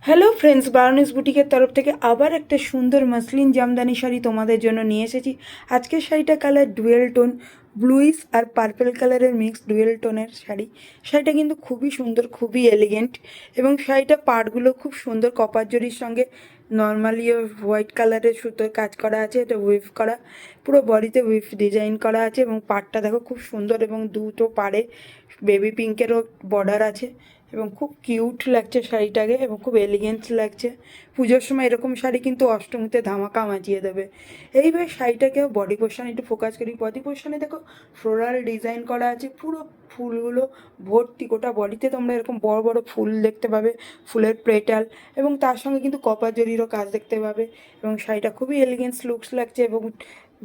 Hello friends, বারানিস বুটিকের তরফ থেকে আবার একটা সুন্দর মসলিন জামদানি শাড়ি তোমাদের জন্য নিয়ে এসেছি। আজকের শাড়িটা কালার ডুয়েল টোন, ব্লুইস আর পার্পল কালারের মিক্স ডুয়েল টোনের শাড়ি। শাড়িটা কিন্তু খুবই সুন্দর, খুবই এলিগেন্ট, এবং শাড়িটা পাড়গুলো খুব সুন্দর কপার জরির সঙ্গে নর্মালি হোয়াইট কালারের সুতোর কাজ করা আছে। এটা উইভ করা, পুরো বডিতে উইভ ডিজাইন করা আছে, এবং পাড়টা দেখো খুব সুন্দর, এবং দুটো পাড়ে বেবি পিঙ্কেরও বর্ডার আছে, এবং খুব কিউট লাগছে শাড়িটাকে, এবং খুব এলিগেন্ট লাগছে। পুজোর সময় এরকম শাড়ি কিন্তু অষ্টমীতে ধামাকা মাজিয়ে দেবে। এইভাবে শাড়িটাকেও বডি পোর্শন একটু ফোকাস করি। বডি পোর্শনে দেখো ফ্লোরাল ডিজাইন করা আছে, পুরো ফুলগুলো ভর্তি, গোটা বডিতে তোমরা এরকম বড় বড় ফুল দেখতে পাবে, ফুলের পেটাল, এবং তার সঙ্গে কিন্তু কপার জরিরও কাজ দেখতে পাবে। এবং শাড়িটা খুবই এলিগেন্স লুকস লাগছে, এবং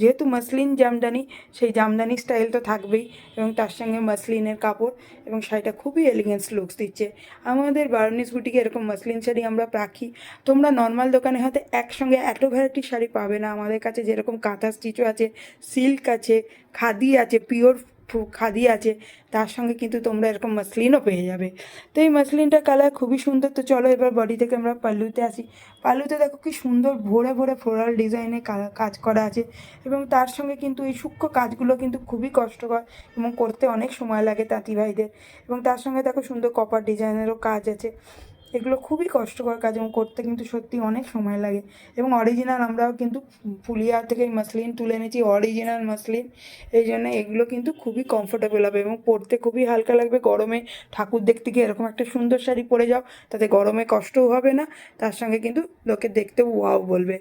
যেহেতু মসলিন জামদানি, সেই জামদানি স্টাইল তো থাকবেই, এবং তার সঙ্গে মসলিনের কাপড়, এবং শাড়িটা খুবই এলিগেন্স লুকস দিচ্ছে। আমাদের বারানিস বুটিকে এরকম মসলিন শাড়ি আমরা রাখি। তোমরা নর্মাল দোকানে হয়তো একসঙ্গে এত ভ্যারাইটির শাড়ি পাবে না। আমাদের কাছে যেরকম কাঁথা স্টিচও আছে, সিল্ক আছে, খাদি আছে, পিওর খাদি আছে, তার সঙ্গে কিন্তু তোমরা এরকম মসলিনও পেয়ে যাবে। তো এই মসলিনটা কালার খুবই সুন্দর। তো চলো এবার বডি থেকে আমরা পাল্লুতে আসি। পাল্লুতে দেখো কি সুন্দর ভরে ভরে ফ্লোরাল ডিজাইনে কাজ করা আছে, এবং তার সঙ্গে কিন্তু এই সূক্ষ্ম কাজগুলো কিন্তু খুবই কষ্টকর, এবং করতে অনেক সময় লাগে তাঁতি ভাইদের। এবং তার সঙ্গে দেখো সুন্দর কপার ডিজাইনেরও কাজ আছে। এগুলো খুবই কষ্টকর কাজ, এবং করতে কিন্তু সত্যি অনেক সময় লাগে। এবং অরিজিনাল আমরাও কিন্তু ফুলিয়া থেকে মসলিন তুলে এনেছি, অরিজিনাল মসলিন। এই জন্য এগুলো কিন্তু খুবই কমফোর্টেবল হবে, এবং পরতে খুবই হালকা লাগবে। গরমে ঠাকুর দেখতে গিয়ে এরকম একটা সুন্দর শাড়ি পরে যাও, তাতে গরমে কষ্টও হবে না, তার সঙ্গে কিন্তু লোকে দেখতেও ওয়াও বলবে।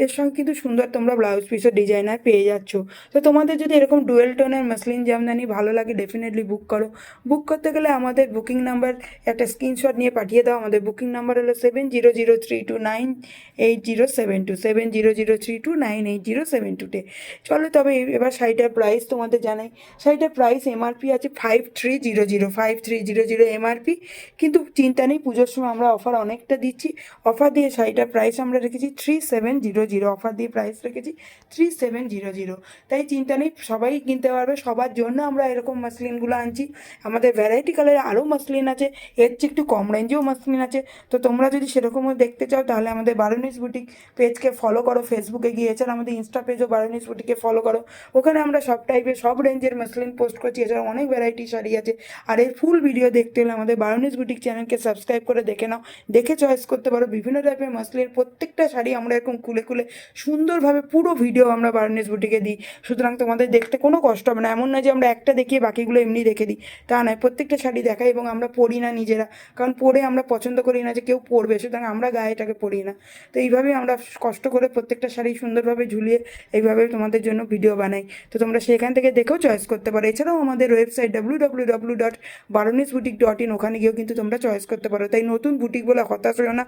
এর সঙ্গে কিন্তু সুন্দর তোমরা ব্লাউজ পিসও ডিজাইনার পেয়ে যাচ্ছ। তো তোমাদের যদি এরকম ডুয়েল টোনের মসলিন জামদানি ভালো লাগে, ডেফিনেটলি বুক করো। বুক করতে গেলে আমাদের বুকিং নাম্বার একটা স্ক্রিনশট নিয়ে পাঠিয়ে দাও। আমাদের বুকিং নাম্বার হলো 7003298072, 7003298072। চলো তবে এবার শাড়িটার প্রাইস তোমাদের জানাই। শাড়িটার প্রাইস এমআরপি আছে 5300, 5300 এমআরপি। কিন্তু চিন্তা নেই, পুজোর সময় আমরা অফার অনেকটা দিচ্ছি। অফার দিয়ে শাড়িটার প্রাইস আমরা রেখেছি 3700, অফার দিয়ে প্রাইস রেখেছি 3700। তাই চিন্তা নেই, সবাই কিনতে পারবে। সবার জন্য আমরা এরকম মসলিনগুলো আনছি। আমাদের ভ্যারাইটি কালারে আরও মসলিন আছে, এর চেয়ে একটু কম রেঞ্জেও মসলিন আছে। তো তোমরা যদি সেরকমও দেখতে চাও, তাহলে আমাদের বারানিস বুটিক পেজকে ফলো করো ফেসবুকে গিয়ে। এছাড়া আমাদের ইনস্টা পেজও বারানিস বুটিকে ফলো করো। ওখানে আমরা সব টাইপের সব রেঞ্জের মসলিন পোস্ট করছি। এছাড়া অনেক ভ্যারাইটি শাড়ি আছে। আর এর ফুল ভিডিও দেখতে হলে আমাদের বারানিস বুটিক চ্যানেলকে সাবস্ক্রাইব করে দেখে নাও, দেখে চয়েস করতে পারো। বিভিন্ন টাইপের মসলিনের প্রত্যেকটা শাড়ি আমরা এরকম খুলে খুলে সুন্দরভাবে পুরো ভিডিও আমরা বারানিস বুটিকে দিই। সুতরাং তোমাদের দেখতে কোনো কষ্ট হবে না। এমন নয় যে আমরা একটা দেখিয়ে বাকিগুলো এমনি দেখে দিই, তা নয়। প্রত্যেকটা শাড়ি দেখাই, এবং আমরা পরি না নিজেরা, কারণ পরে আমরা পছন্দ করি না যে কেউ পরবে, সুতরাং আমরা গায়েটাকে পরি না। তো এইভাবেই আমরা কষ্ট করে প্রত্যেকটা শাড়ি সুন্দরভাবে ঝুলিয়ে এইভাবে তোমাদের জন্য ভিডিও বানাই। তো তোমরা সেখান থেকে দেখেও চয়েস করতে পারো। এছাড়াও আমাদের ওয়েবসাইট www.baronisboutique.in, ওখানে গিয়েও কিন্তু তোমরা চয়েস করতে পারো। তাই নতুন বুটিক বলে হতাশ হও না,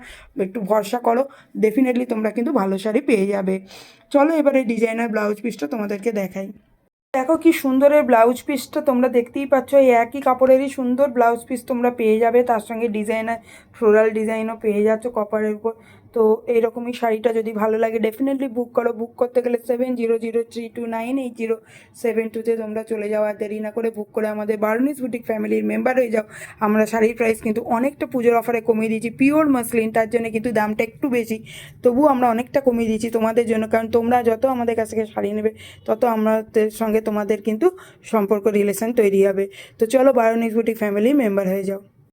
একটু ভরসা করো, ডেফিনেটলি তোমরা কিন্তু ভালো শাড়ি পেয়ে যাবে। চলো এবারে ডিজাইনার ব্লাউজ পিসটা তোমাদেরকে দেখাই। দেখো কি সুন্দরের ব্লাউজ পিসটা, তোমরা দেখতেই পাচ্ছ। এই একই কাপড়েরই সুন্দর ব্লাউজ পিস তোমরা পেয়ে যাবে, তার সঙ্গে ডিজাইনার ফ্লোরাল ডিজাইনও পেয়ে যাচ্ছ কপারের উপর। তো এইরকমই শাড়িটা যদি ভালো লাগে, ডেফিনেটলি বুক করো। বুক করতে গেলে 7003298072 তোমরা চলে যাও। আর দেরি না করে বুক করে আমাদের বারানিস বুটিক ফ্যামিলির মেম্বার হয়ে যাও। আমরা শাড়ির প্রাইস কিন্তু অনেকটা পুজোর অফারে কমিয়ে দিয়েছি। পিওর মসলিন, তার জন্য কিন্তু দামটা একটু বেশি, তবুও আমরা অনেকটা কমিয়ে দিয়েছি তোমাদের জন্য। কারণ তোমরা যত আমাদের কাছ থেকে শাড়ি নেবে, তত আমাদের সঙ্গে তোমাদের কিন্তু সম্পর্ক রিলেশন তৈরি হবে। তো চলো বারানিস বুটিক ফ্যামিলি মেম্বার হয়ে যাও।